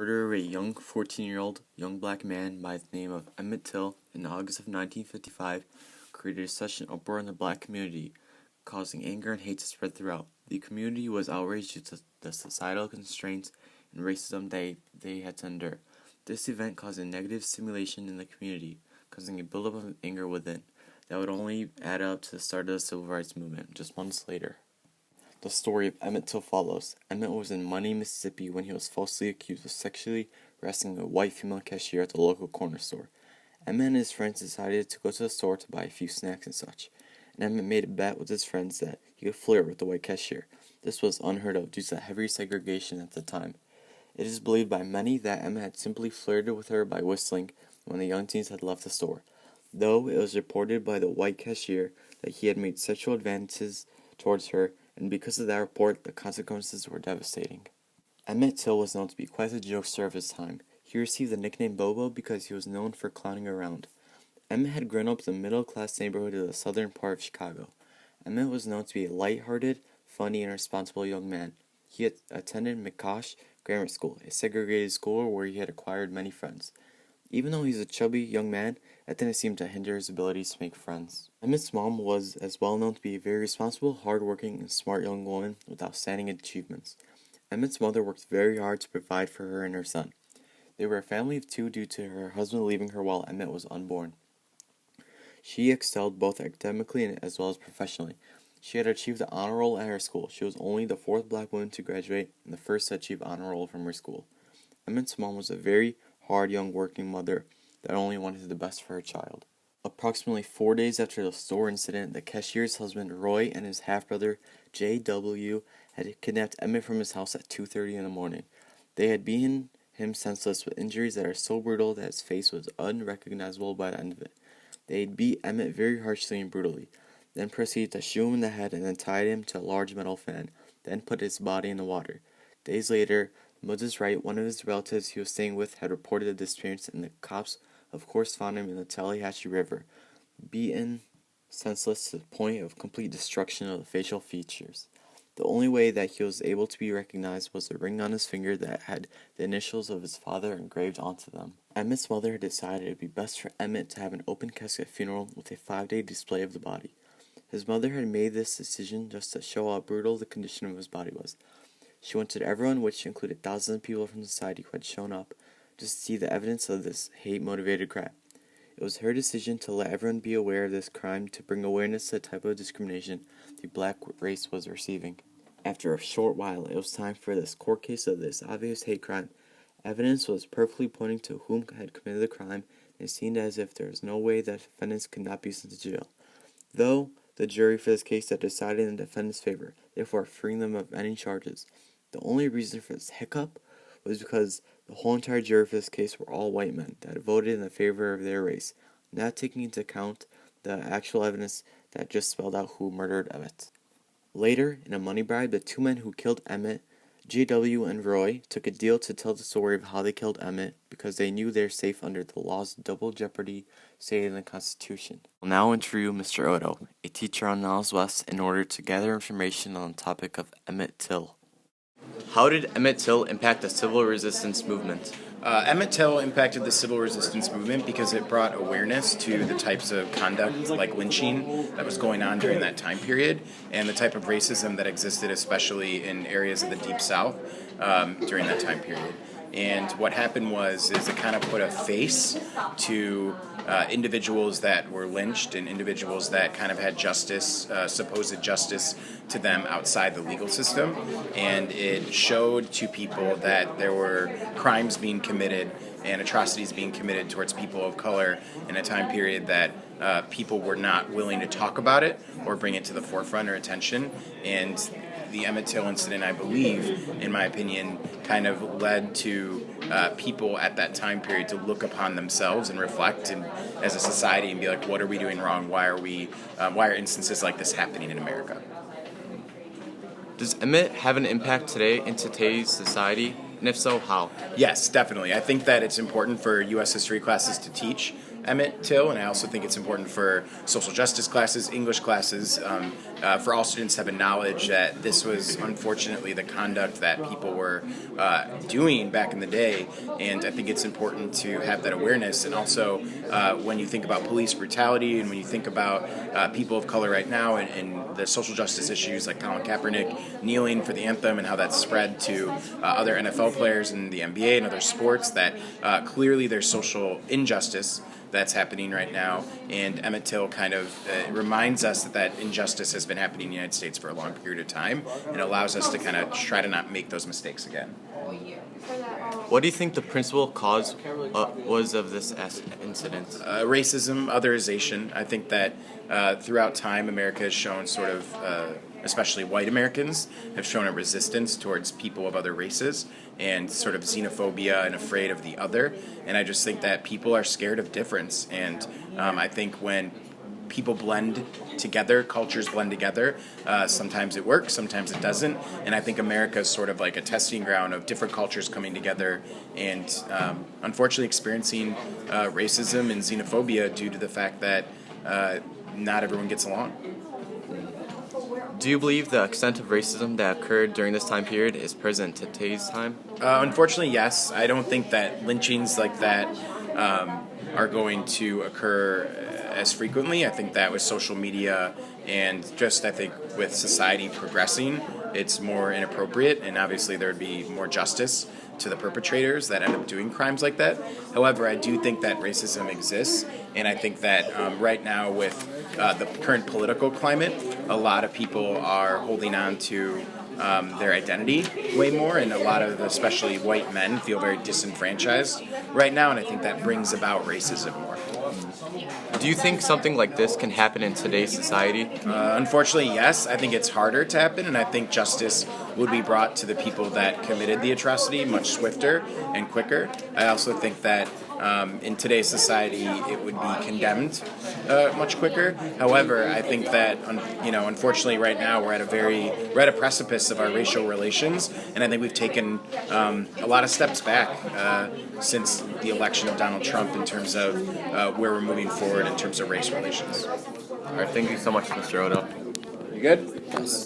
Murder of a young 14-year-old young black man by the name of Emmett Till in August of 1955 created such an uproar in the black community, causing anger and hate to spread throughout. The community was outraged due to the societal constraints and racism they had to endure. This event caused a negative stimulation in the community, causing a buildup of anger within that would only add up to the start of the civil rights movement just months later. The story of Emmett Till follows. Emmett was in Money, Mississippi when he was falsely accused of sexually harassing a white female cashier at the local corner store. Emmett and his friends decided to go to the store to buy a few snacks and such, and Emmett made a bet with his friends that he could flirt with the white cashier. This was unheard of due to heavy segregation at the time. It is believed by many that Emmett had simply flirted with her by whistling when the young teens had left the store, though it was reported by the white cashier that he had made sexual advances towards her, and because of that report, the consequences were devastating. Emmett Till was known to be quite the jokester of his time. He received the nickname Bobo because he was known for clowning around. Emmett had grown up in the middle-class neighborhood of the southern part of Chicago. Emmett was known to be a light-hearted, funny, and responsible young man. He had attended McCosh Grammar School, a segregated school where he had acquired many friends. Even though he was a chubby young man, that didn't seem to hinder his abilities to make friends. Emmett's mom was as well known to be a very responsible, hardworking, and smart young woman with outstanding achievements. Emmett's mother worked very hard to provide for her and her son. They were a family of two due to her husband leaving her while Emmett was unborn. She excelled both academically and as well as professionally. She had achieved the honor roll at her school. She was only the fourth black woman to graduate and the first to achieve honor roll from her school. Emmett's mom was a very hard young working mother that only wanted the best for her child. Approximately 4 days after the store incident, the cashier's husband Roy and his half-brother J.W. had kidnapped Emmett from his house at 2:30 in the morning. They had beaten him senseless with injuries that are so brutal that his face was unrecognizable by the end of it. They had beat Emmett very harshly and brutally, then proceeded to shoot him in the head and then tied him to a large metal fan, then put his body in the water. Days later, Moses Wright, one of his relatives he was staying with, had reported the disappearance, and the cops of course found him in the Tallahatchie River, beaten senseless to the point of complete destruction of the facial features. The only way that he was able to be recognized was the ring on his finger that had the initials of his father engraved onto them. Emmett's mother had decided it would be best for Emmett to have an open casket funeral with a 5-day display of the body. His mother had made this decision just to show how brutal the condition of his body was. She wanted everyone, which included thousands of people from society who had shown up, just to see the evidence of this hate-motivated crime. It was her decision to let everyone be aware of this crime to bring awareness to the type of discrimination the black race was receiving. After a short while, it was time for this court case of this obvious hate crime. Evidence was perfectly pointing to whom had committed the crime, and it seemed as if there was no way that defendants could not be sent to jail. Though, the jury for this case had decided in the defendant's favor, therefore freeing them of any charges. The only reason for this hiccup was because the whole entire jury for this case were all white men that had voted in the favor of their race, not taking into account the actual evidence that just spelled out who murdered Emmett. Later, in a money bribe, the two men who killed Emmett, J.W. and Roy, took a deal to tell the story of how they killed Emmett because they knew they were safe under the law's double jeopardy stated in the Constitution. I'll now interview Mr. Oddo, a teacher on Niles West, in order to gather information on the topic of Emmett Till. How did Emmett Till impact the civil resistance movement? Emmett Till impacted the civil resistance movement because it brought awareness to the types of conduct like lynching that was going on during that time period and the type of racism that existed especially in areas of the Deep South during that time period. And what happened is it kind of put a face to individuals that were lynched and individuals that kind of had justice, supposed justice to them outside the legal system. And it showed to people that there were crimes being committed and atrocities being committed towards people of color in a time period that people were not willing to talk about it or bring it to the forefront or attention. And the Emmett Till incident, I believe, in my opinion, kind of led to people at that time period to look upon themselves and reflect and, as a society and be like, what are we doing wrong? Why are instances like this happening in America? Does Emmett have an impact today in today's society? And if so, how? Yes, definitely. I think that it's important for U.S. history classes to teach Emmett Till, and I also think it's important for social justice classes, English classes, for all students to have a knowledge that this was unfortunately the conduct that people were doing back in the day, and I think it's important to have that awareness. And also, when you think about police brutality and when you think about people of color right now and the social justice issues like Colin Kaepernick kneeling for the anthem and how that's spread to other NFL players in the NBA and other sports, that clearly there's social injustice that's happening right now, and Emmett Till kind of reminds us that injustice has been happening in the United States for a long period of time, and allows us to kind of try to not make those mistakes again. What do you think the principal cause was of this incident? Racism, otherization. I think that throughout time, America has shown sort of, especially white Americans, have shown a resistance towards people of other races and sort of xenophobia and afraid of the other. And I just think that people are scared of difference. And I think when people blend together, cultures blend together, sometimes it works, sometimes it doesn't. And I think America is sort of like a testing ground of different cultures coming together and unfortunately experiencing racism and xenophobia due to the fact that not everyone gets along. Do you believe the extent of racism that occurred during this time period is present in today's time? Unfortunately, yes. I don't think that lynchings like that are going to occur as frequently. I think that with social media and just, I think, with society progressing, it's more inappropriate, and obviously there would be more justice to the perpetrators that end up doing crimes like that. However, I do think that racism exists, and I think that right now with the current political climate, a lot of people are holding on to their identity way more, and a lot of especially white men feel very disenfranchised right now, and I think that brings about racism more. Do you think something like this can happen in today's society? Unfortunately, yes. I think it's harder to happen, and I think justice would be brought to the people that committed the atrocity much swifter and quicker. I also think that in today's society, it would be condemned much quicker. However, I think that unfortunately, right now we're at a precipice of our racial relations, and I think we've taken a lot of steps back since the election of Donald Trump in terms of where we're moving forward in terms of race relations. All right, thank you so much, Mr. Oddo. You good? Yes.